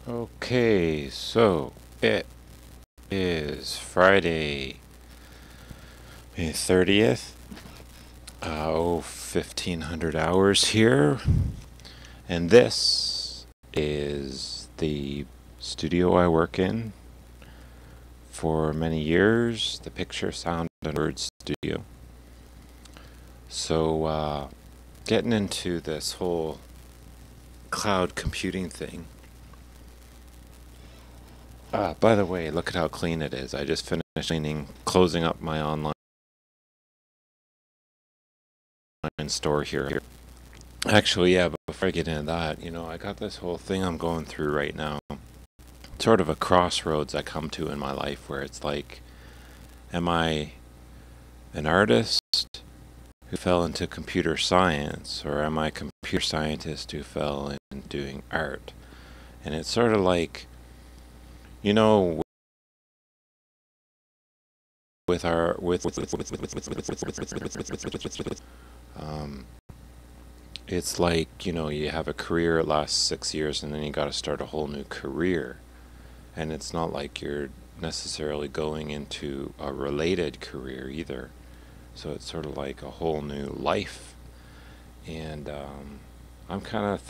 Okay, so it is Friday, May 30th, 1500 hours here, and this is the studio I work in for many years, the Picture, Sound, and Words studio. So, getting into this whole cloud computing thing. By the way, look at how clean it is. I just finished closing up my online store here. Actually, yeah, but before I get into that, I got this whole thing I'm going through right now. Sort of a crossroads I come to in my life where it's like, am I an artist who fell into computer science, or am I a computer scientist who fell in doing art? And it's sort of like, you know, with our it's like, you have a career that lasts 6 years and then you got to start a whole new career. And it's not like you're necessarily going into a related career either. So it's sort of like a whole new life. And I'm kind of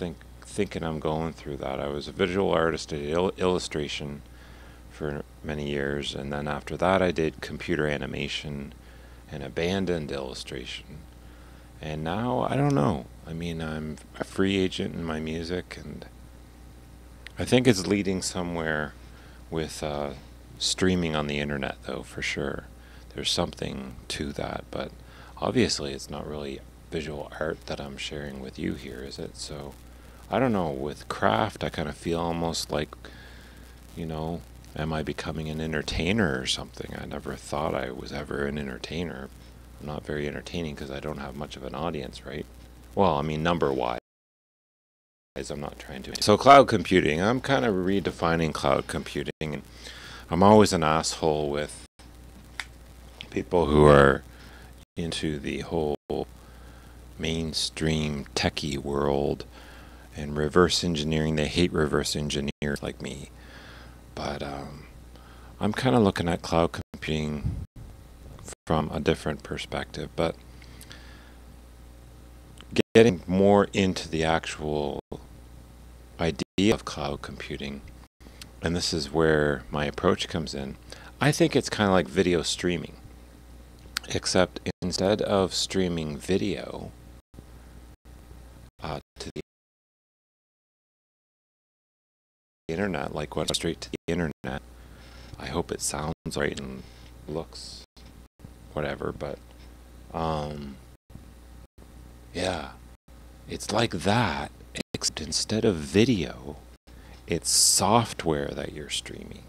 thinking I'm going through that. I was a visual artist at illustration for many years, and then after that I did computer animation and abandoned illustration. And now, I don't know. I mean, I'm a free agent in my music, and I think it's leading somewhere with streaming on the internet, though, for sure. There's something to that, but obviously it's not really visual art that I'm sharing with you here, is it? So, I don't know. With craft, I kind of feel almost like, am I becoming an entertainer or something? I never thought I was ever an entertainer. I'm not very entertaining because I don't have much of an audience, right? Well, I mean, number-wise, I'm not trying to. So cloud computing, I'm kind of redefining cloud computing, and I'm always an asshole with people who are into the whole mainstream techie world and reverse engineering. They hate reverse engineers like me. But I'm kind of looking at cloud computing from a different perspective, but getting more into the actual idea of cloud computing, and this is where my approach comes in. I think it's kind of like video streaming, except instead of streaming video to the internet, like what straight to the internet. I hope it sounds right and looks whatever, but yeah, it's like that, except instead of video, it's software that you're streaming.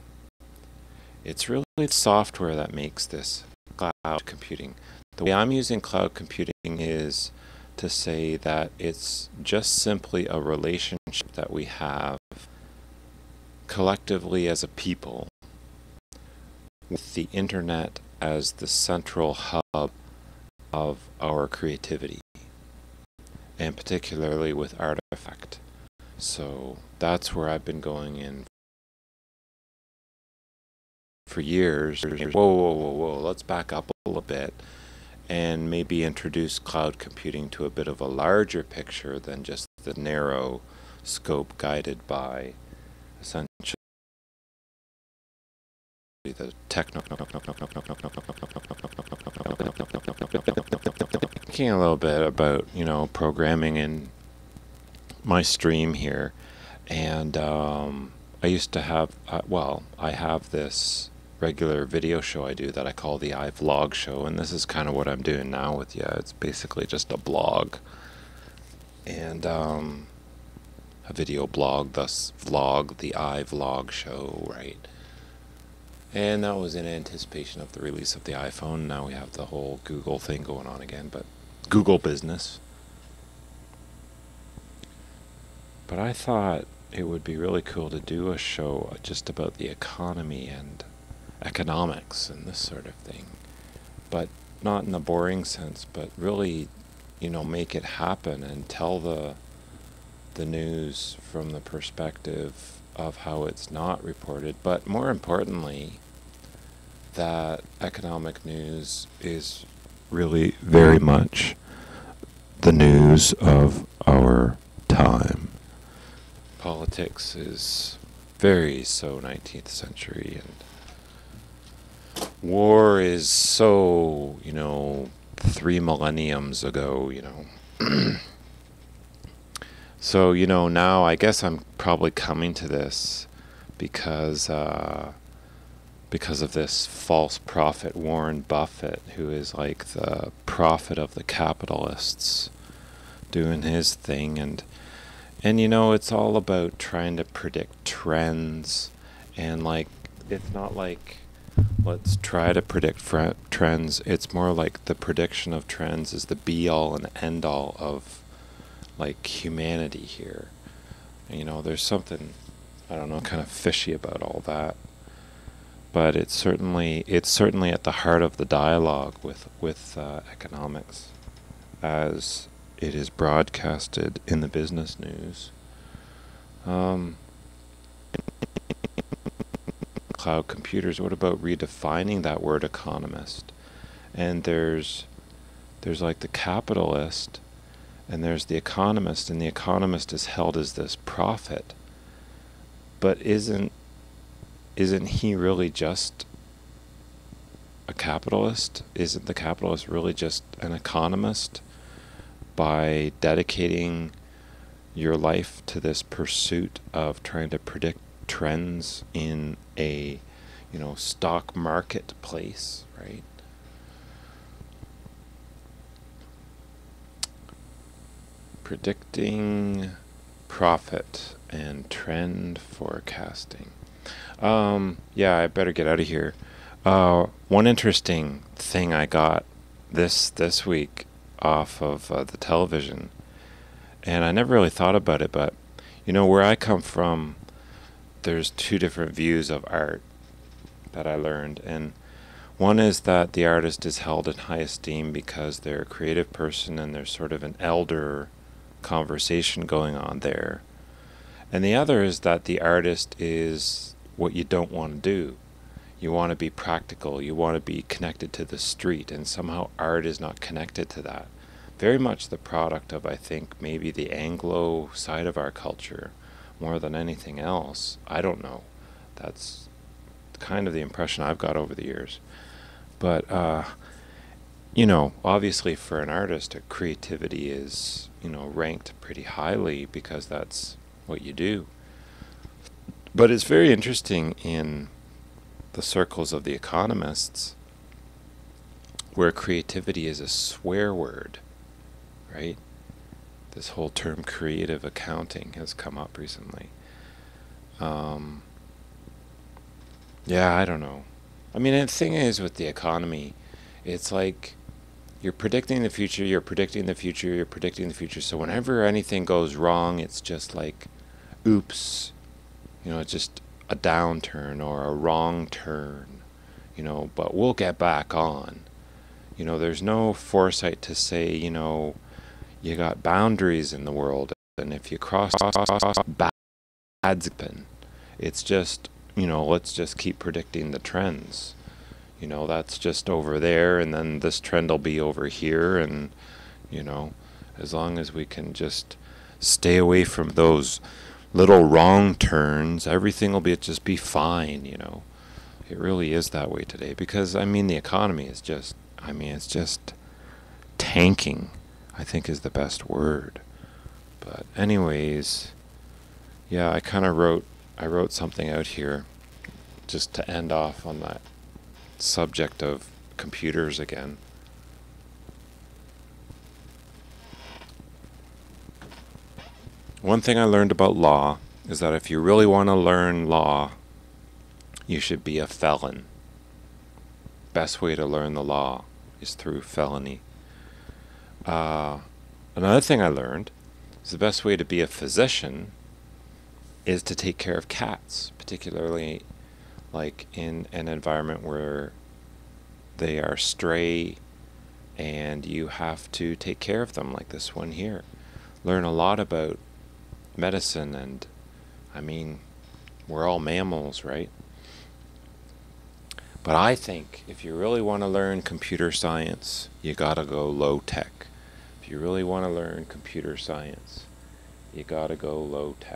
It's really the software that makes this cloud computing. The way I'm using cloud computing is to say that it's just simply a relationship that we have collectively as a people with the internet as the central hub of our creativity, and particularly with artifact. So that's where I've been going in for years. Whoa, let's back up a little bit and maybe introduce cloud computing to a bit of a larger picture than just the narrow scope guided by essentially the techno. Thinking a little bit about, programming in my stream here, and I used to have, I have this regular video show I do that I call the iVlog show, and this is kind of what I'm doing now with you. It's basically just a blog, and a video blog, thus vlog, the iVlog show, right? And that was in anticipation of the release of the iPhone. Now we have the whole Google thing going on again, but Google business. But I thought it would be really cool to do a show just about the economy and economics and this sort of thing. But not in a boring sense, but really, make it happen and tell the news from the perspective of how it's not reported, but more importantly, that economic news is really very much the news of our time. Politics is very so 19th century, and war is so, 3 millenniums ago. So, now I guess I'm probably coming to this because of this false prophet Warren Buffett, who is like the prophet of the capitalists, doing his thing, and it's all about trying to predict trends, and like it's not like let's try to predict trends. It's more like the prediction of trends is the be all and end all of like humanity here. There's something, I don't know, kind of fishy about all that. But it's certainly at the heart of the dialogue with economics, as it is broadcasted in the business news. Um, Cloud computers. What about redefining that word economist? And there's like the capitalist, and there's the economist, and the economist is held as this prophet. But isn't he really just a capitalist? Isn't the capitalist really just an economist by dedicating your life to this pursuit of trying to predict trends in a, stock market place, right? Predicting profit and trend forecasting. Yeah, I better get out of here. One interesting thing I got this week off of the television, and I never really thought about it, but where I come from, there's two different views of art that I learned, and one is that the artist is held in high esteem because they're a creative person and there's sort of an elder conversation going on there. And the other is that the artist is what you don't want to do. You want to be practical, you want to be connected to the street, and somehow art is not connected to that. Very much the product of, I think, maybe the Anglo side of our culture more than anything else. I don't know. That's kind of the impression I've got over the years. But, obviously for an artist, creativity is, ranked pretty highly because that's what you do. But it's very interesting in the circles of the economists where creativity is a swear word, right? This whole term creative accounting has come up recently. Yeah, I don't know. I mean, the thing is with the economy, it's like you're predicting the future, you're predicting the future, you're predicting the future. So whenever anything goes wrong, it's just like, oops, it's just a downturn or a wrong turn, but we'll get back on. There's no foresight to say, you got boundaries in the world, and if you cross bad's happen. It's just, let's just keep predicting the trends. That's just over there, and then this trend will be over here, and, as long as we can just stay away from those little wrong turns, everything will just be fine. It really is that way today, because, the economy is just, it's just tanking, I think is the best word. But anyways, yeah, I wrote something out here just to end off on that subject of computers again. One thing I learned about law is that if you really want to learn law, you should be a felon. Best way to learn the law is through felony. Another thing I learned is the best way to be a physician is to take care of cats, particularly like in an environment where they are stray and you have to take care of them, like this one here. Learn a lot about medicine, and We're all mammals, right? But I think if you really want to learn computer science, you gotta go low tech. If you really want to learn computer science, you gotta go low tech.